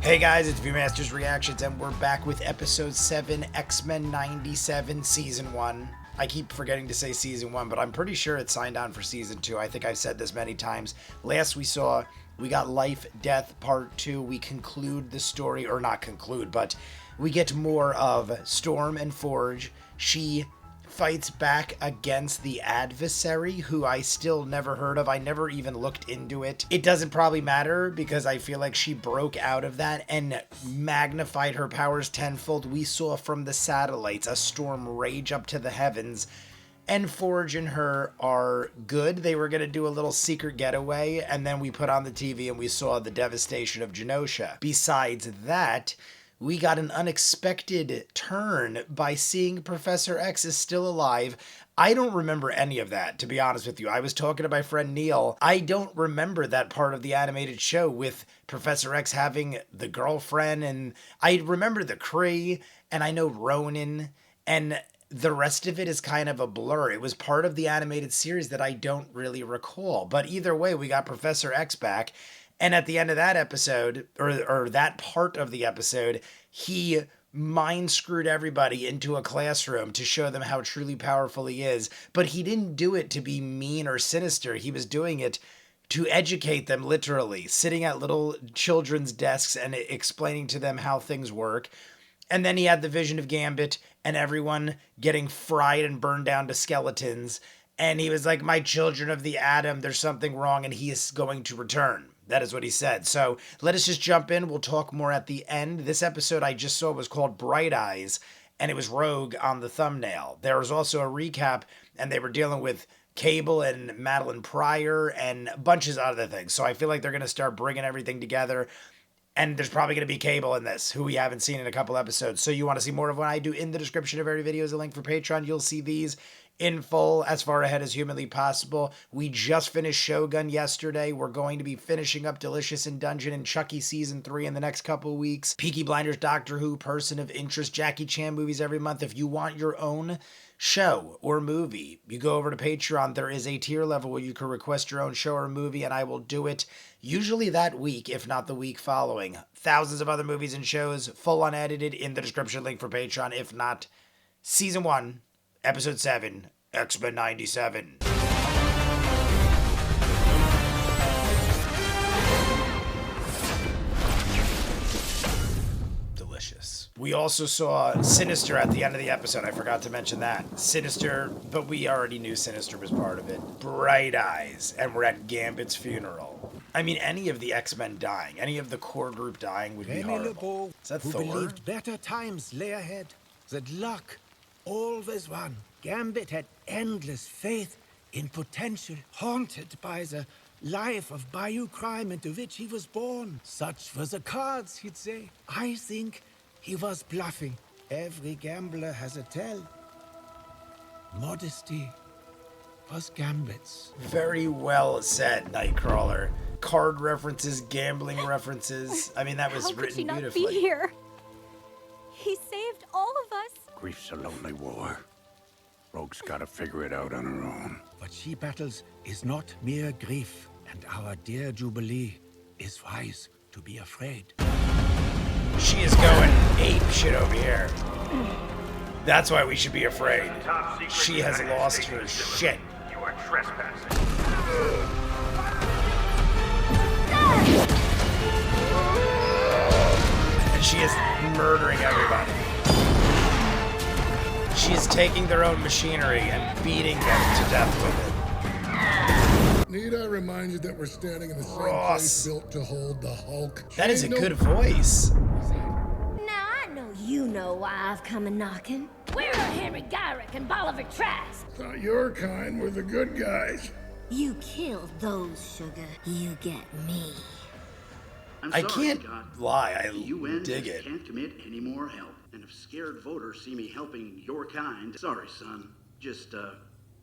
Hey guys, it's ViewMasters Reactions, and we're back with episode 7, Xmen 97, season 1. I keep forgetting to say season 1, but I'm pretty sure it's signed on for season 2. I think I've said this many times. Last we got Life, Death, Part 2. We conclude the story, or not conclude, but we get more of Storm and Forge. She fights back against the adversary, who I still never heard of. I never even looked into it. It doesn't probably matter because I feel like she broke out of that and magnified her powers tenfold. We saw from the satellites a storm rage up to the heavens, and Forge and her are good. They were going to do a little secret getaway, and then we put on the TV and we saw the devastation of Genosha. Besides that, we got an unexpected turn by seeing Professor X is still alive. I don't remember any of that, to be honest with you. I was talking to my friend Neil. I don't remember that part of the animated show with Professor X having the girlfriend, and I remember the Kree, and I know Ronan, and the rest of it is kind of a blur. It was part of the animated series that I don't really recall. But either way, we got Professor X back. And at the end of that episode, or that part of the episode, he mind screwed everybody into a classroom to show them how truly powerful he is. But he didn't do it to be mean or sinister. He was doing it to educate them, literally, sitting at little children's desks and explaining to them how things work. And then he had the vision of Gambit and everyone getting fried and burned down to skeletons. And he was like, "My children of the atom, there's something wrong, and he is going to return." That is what he said. So let us just jump in. We'll talk more at the end. This episode I just saw was called Bright Eyes, and it was Rogue on the thumbnail. There was also a recap, and they were dealing with Cable and Madeline Pryor and bunches of other things. So I feel like they're going to start bringing everything together. And there's probably going to be Cable in this, who we haven't seen in a couple episodes. So you want to see more of what I do, in the description of every video is a link for Patreon. You'll see these in full, as far ahead as humanly possible. We just finished Shogun yesterday. We're going to be finishing up Delicious in Dungeon and Chucky Season 3 in the next couple weeks. Peaky Blinders, Doctor Who, Person of Interest, Jackie Chan movies every month. If you want your own show or movie, you go over to Patreon. There is a tier level where you can request your own show or movie, and I will do it usually that week, if not the week following. Thousands of other movies and shows, full unedited, in the description link for Patreon. If not, Season 1, Episode 7, Xmen 97. Delicious. We also saw Sinister at the end of the episode. I forgot to mention that. Sinister, but we already knew Sinister was part of it. Bright Eyes, and we're at Gambit's funeral. I mean, any of the X-Men dying, any of the core group dying would be horrible. Is that Thor? Who believed better times lay ahead, that luck always won. Gambit had endless faith in potential, haunted by the life of bayou crime into which he was born. Such were the cards, he'd say. I think he was bluffing. Every gambler has a tell. Modesty was Gambit's. Very well said, Nightcrawler. Card references, gambling references. I mean, that was written beautifully. How could she not be here? He saved all of us. Grief's a lonely war. Rogue's gotta figure it out on her own. What she battles is not mere grief, and our dear Jubilee is wise to be afraid. She is going ape shit over here. That's why we should be afraid. She has lost her shit. You are trespassing. And she is murdering everybody. She is taking their own machinery and beating them to death with it. Need I remind you that we're standing in the same place built to hold the Hulk? That is a good voice. Now I know you know why I've come a knocking. Where are Henry Gyrick and Bolivar Trask? Thought your kind were the good guys. You killed those, Sugar. You get me. I can't lie, I dig it. Can't commit any more help. And if scared voters see me helping your kind, sorry, son. Just,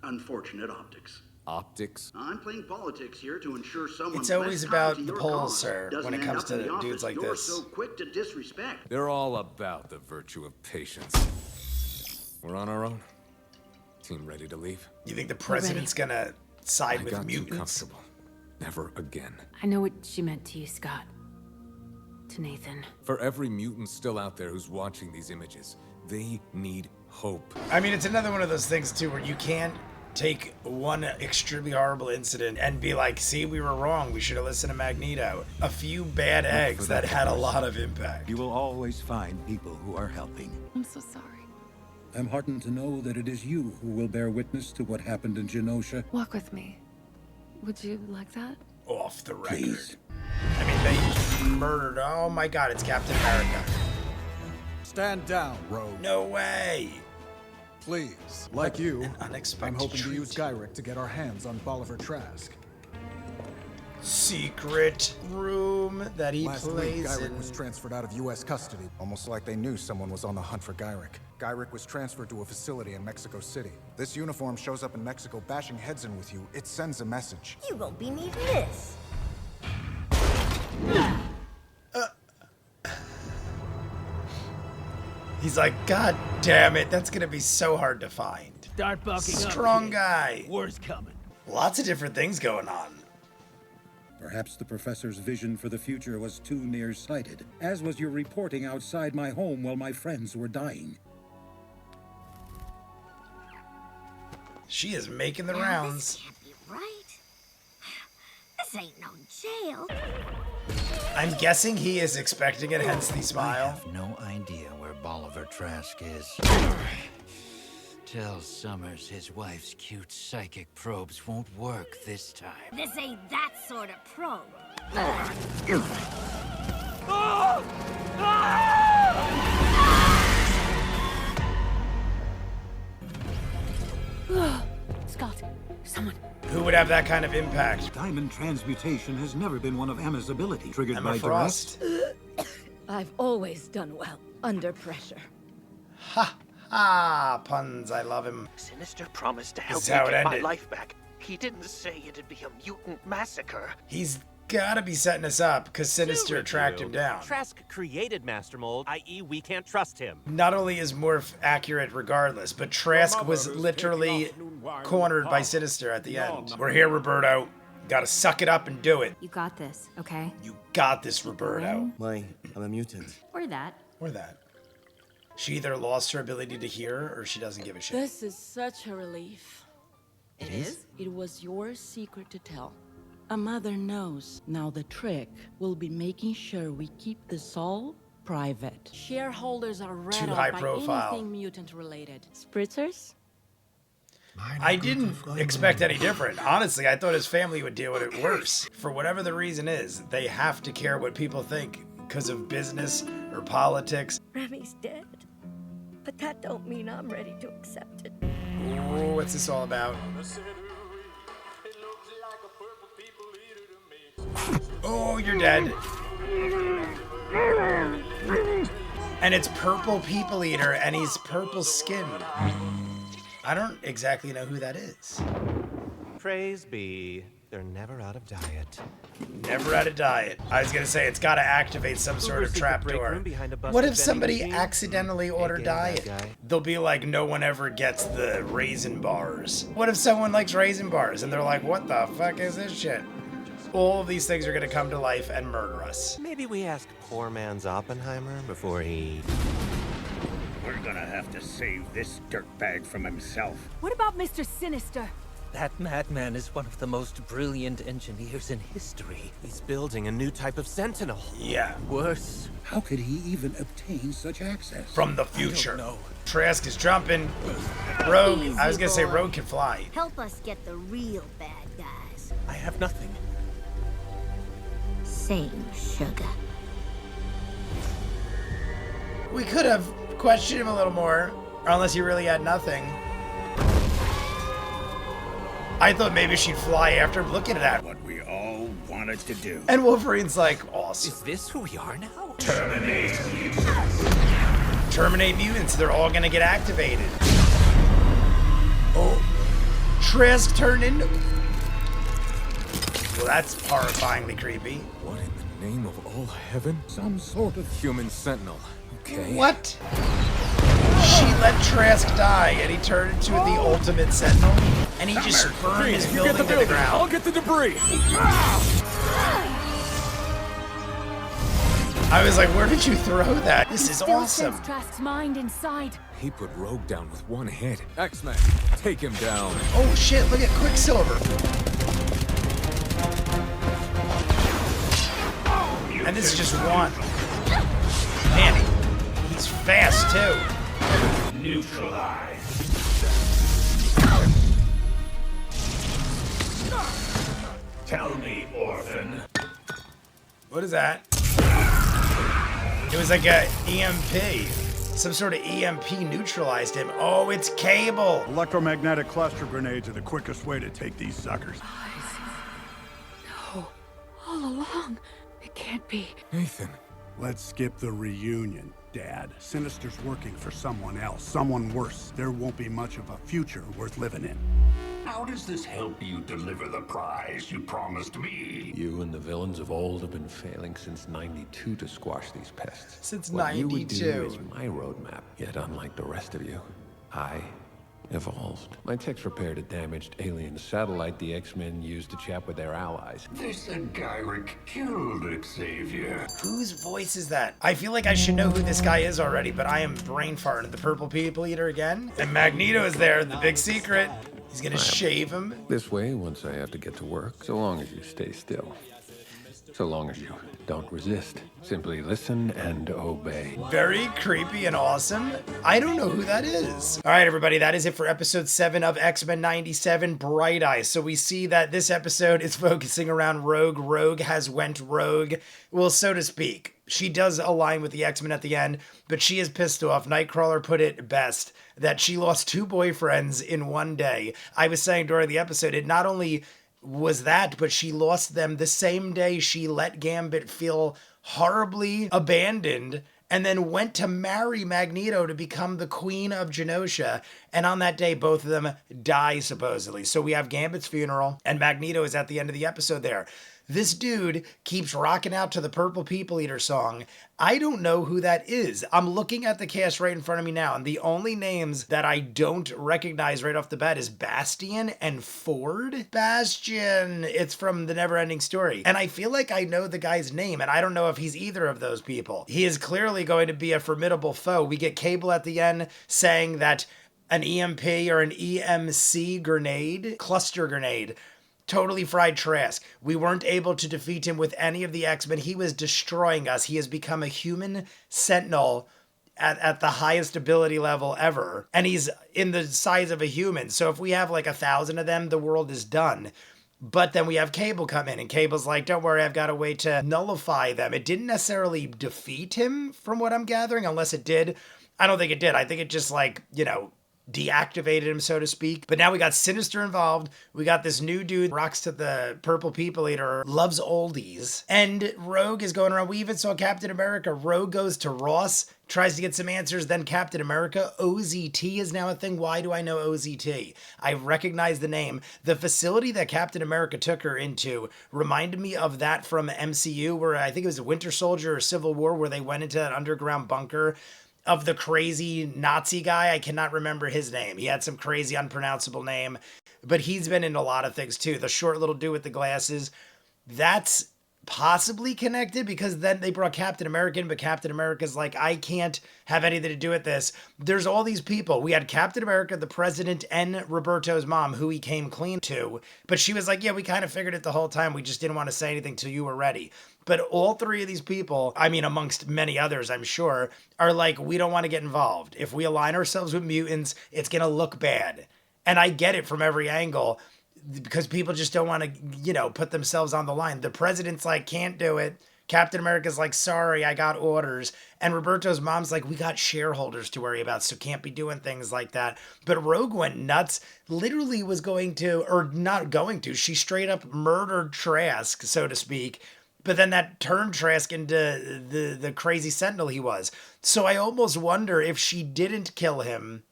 unfortunate optics. Optics? I'm playing politics here to ensure someone. It's always about the polls, sir, when it comes to dudes like this. You're so quick to disrespect. They're all about the virtue of patience. We're on our own. Team ready to leave? You think the president's gonna side with mutants? Too comfortable. Never again. I know what she meant to you, Scott. to Nathan. For every mutant still out there who's watching these images, they need hope. I mean, it's another one of those things, too, where you can't take one extremely horrible incident and be like, see, we were wrong. We should have listened to Magneto. A few bad eggs that had a lot of impact. You will always find people who are helping. I'm so sorry. I'm heartened to know that it is you who will bear witness to what happened in Genosha. Walk with me. Would you like that? Off the record. Please. I mean, they murdered. Oh my God, it's Captain America. Stand down, Rogue. No way. Please. Like you, An unexpected I'm hoping treat. to use Gyrick to get our hands on Bolivar Trask. Secret room that he Last week, plays Gyrick in. was transferred out of U.S. custody, almost like they knew someone was on the hunt for Gyrick. Gyrick was transferred to a facility in Mexico City. This uniform shows up in Mexico bashing heads in with you. It sends a message. You won't be needing this. He's like, God damn it, that's gonna be so hard to find. Start bucking up. Strong kid. guy. War's coming. Lots of different things going on. Perhaps the professor's vision for the future was too nearsighted, as was your reporting outside my home while my friends were dying. She is making the Now, rounds. This can't be right. This ain't no jail. I'm guessing he is expecting it, hence the I smile. have no idea where Bolivar Trask is. Tell Summers his wife's cute psychic probes won't work this time. This ain't that sort of probe. Scott, someone. Who would have that kind of impact? Diamond transmutation has never been one of Emma's ability, triggered Emma by Frost. I've always done well under pressure. Ha ha! Puns, I love him. Sinister promised to help This me is how it get my ended. life back. He didn't say it'd be a mutant massacre. He's gotta be setting us up, because Sinister tracked him down. Trask created Master Mold, i.e. we can't trust him. Not only is Morph accurate regardless, but Trask was literally cornered by Sinister at the end. We're here, Roberto. Gotta suck it up and do it. You got this, okay? You got this, Roberto. I'm a mutant. Or that. Or that. She either lost her ability to hear, or she doesn't give a shit. This is such a relief. It is? It was your secret to tell. A mother knows. Now the trick will be making sure we keep this all private. Shareholders are read Too out high by profile. anything mutant related. Spritzers? I didn't expect any different. Honestly, I thought his family would deal with it worse. For whatever the reason is, they have to care what people think because of business or politics. Remy's dead. But that don't mean I'm ready to accept it. Ooh, what's this all about? Oh, you're dead. And it's Purple People Eater, and he's purple skinned. I don't exactly know who that is. Praise be, they're never out of diet. Never out of diet. I was gonna say, it's gotta activate some sort of trapdoor. What if somebody accidentally ordered diet? They'll be like, no one ever gets the raisin bars. What if someone likes raisin bars and they're like, what the fuck is this shit? All of these things are gonna come to life and murder us. Maybe we ask poor man's Oppenheimer before he... We're gonna have to save this dirtbag from himself. What about Mr. Sinister? That madman is one of the most brilliant engineers in history. He's building a new type of Sentinel. Yeah. Worse. How could he even obtain such access? From the future. No. Trask is jumping. Rogue, Easy, I was gonna say boy. Rogue can fly. Help us get the real bad guys. I have nothing. Same sugar. We could have questioned him a little more, or unless he really had nothing. I thought maybe she'd fly after him. Look at that. What we all wanted to do. And Wolverine's like, awesome. Is this who we are now? Terminate mutants. They're all gonna get activated. Oh, Trask turned into... Well, that's horrifyingly creepy. What in the name of all heaven? Some sort of Human Sentinel. Okay. What? She let Trask die, and he turned into the ultimate Sentinel, and he just burned his building to the ground. I'll get the debris. I was like, where did you throw that? This is Still awesome. sense Trask's mind inside. He put Rogue down with one hit. X-Men, take him down. Oh shit, look at Quicksilver. And this is just one. Man, he's fast too. Neutralized. Tell me, Orphan. What is that? It was like a EMP. Some sort of EMP neutralized him. Oh, it's Cable. Electromagnetic cluster grenades are the quickest way to take these suckers. No, all along. It can't be. Nathan. Let's skip the reunion, Dad. Sinister's working for someone else, someone worse. There won't be much of a future worth living in. How does this help you deliver the prize you promised me? You and the villains of old have been failing since '92 to squash these pests. Since what you would do 92. is my roadmap. Yet unlike the rest of you, I evolved. My techs repaired a damaged alien satellite the X-Men used to chat with their allies. They said Gyrick killed Xavier. Whose voice is that? I feel like I should know who this guy is already, but I am brain farting. The Purple People Eater again? And Magneto is there, the big secret. He's gonna shave him. This way, once I have to get to work, so long as you stay still. So long as you don't resist. Simply listen and obey. Very creepy and awesome. I don't know who that is. All right, everybody, that is it for episode 7 of X-Men 97, Bright Eyes. So we see that this episode is focusing around Rogue. Rogue has went rogue, well, so to speak. She does align with the X-Men at the end, but she is pissed off. Nightcrawler put it best, that she lost 2 boyfriends in one day. I was saying during the episode, it not only was that, but she lost them the same day she let Gambit feel horribly abandoned and then went to marry Magneto to become the Queen of Genosha. And on that day, both of them die, supposedly. So we have Gambit's funeral, and Magneto is at the end of the episode there. This dude keeps rocking out to the Purple People Eater song. I don't know who that is. I'm looking at the cast right in front of me now, and the only names that I don't recognize right off the bat is Bastion and Ford. Bastion! It's from The Neverending Story. And I feel like I know the guy's name, and I don't know if he's either of those people. He is clearly going to be a formidable foe. We get Cable at the end saying that an EMP or an EMC grenade, cluster grenade, totally fried Trask. We weren't able to defeat him with any of the X-Men. He was destroying us. He has become a human Sentinel at the highest ability level ever. And he's in the size of a human. So if we have like 1,000 of them, the world is done. But then we have Cable come in, and Cable's like, don't worry, I've got a way to nullify them. It didn't necessarily defeat him, from what I'm gathering, unless it did. I don't think it did. I think it just, like, you know, deactivated him, so to speak. But now we got Sinister involved. We got this new dude, rocks to the Purple People Eater, loves oldies. And Rogue is going around. We even saw Captain America. Rogue goes to Ross, tries to get some answers, then Captain America. OZT is now a thing. Why do I know OZT? I recognize the name. The facility that Captain America took her into reminded me of that from MCU, where I think it was Winter Soldier or Civil War, where they went into that underground bunker of the crazy Nazi guy. I cannot remember his name. He had some crazy unpronounceable name, but he's been in a lot of things too. The short little dude with the glasses, that's possibly connected, because then they brought Captain America in, but Captain America's like, I can't have anything to do with this. There's all these people. We had Captain America, the president, and Roberto's mom, who he came clean to, but she was like, yeah, we kind of figured it the whole time. We just didn't want to say anything till you were ready. But all 3 of these people, I mean, amongst many others, I'm sure, are like, we don't want to get involved. If we align ourselves with mutants, it's going to look bad. And I get it from every angle, because people just don't want to, you know, put themselves on the line. The president's like, can't do it. Captain America's like, sorry, I got orders. And Roberto's mom's like, we got shareholders to worry about, so can't be doing things like that. But Rogue went nuts, literally was going to, or not going to, she straight up murdered Trask, so to speak. But then that turned Trask into the crazy Sentinel he was. So I almost wonder if she didn't kill him,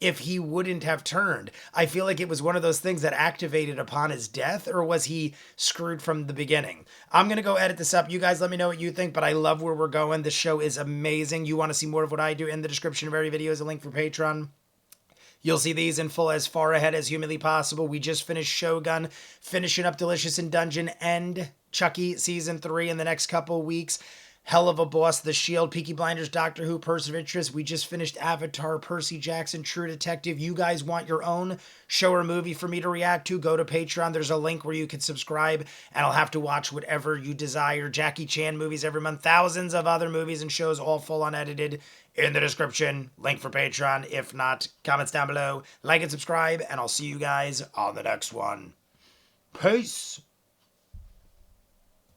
if he wouldn't have turned. I feel like it was one of those things that activated upon his death, or was he screwed from the beginning? I'm going to go edit this up. You guys let me know what you think, but I love where we're going. This show is amazing. You want to see more of what I do? In the description of every video is a link for Patreon. You'll see these in full as far ahead as humanly possible. We just finished Shogun, finishing up Delicious in Dungeon and Chucky Season 3 in the next couple weeks. Hell of a Boss, The Shield, Peaky Blinders, Doctor Who, Person of Interest. We just finished Avatar, Percy Jackson, True Detective. You guys want your own show or movie for me to react to? Go to Patreon. There's a link where you can subscribe, and I'll have to watch whatever you desire. Jackie Chan movies every month. Thousands of other movies and shows, all full unedited, in the description. Link for Patreon. If not, comments down below. Like and subscribe, and I'll see you guys on the next one. Peace.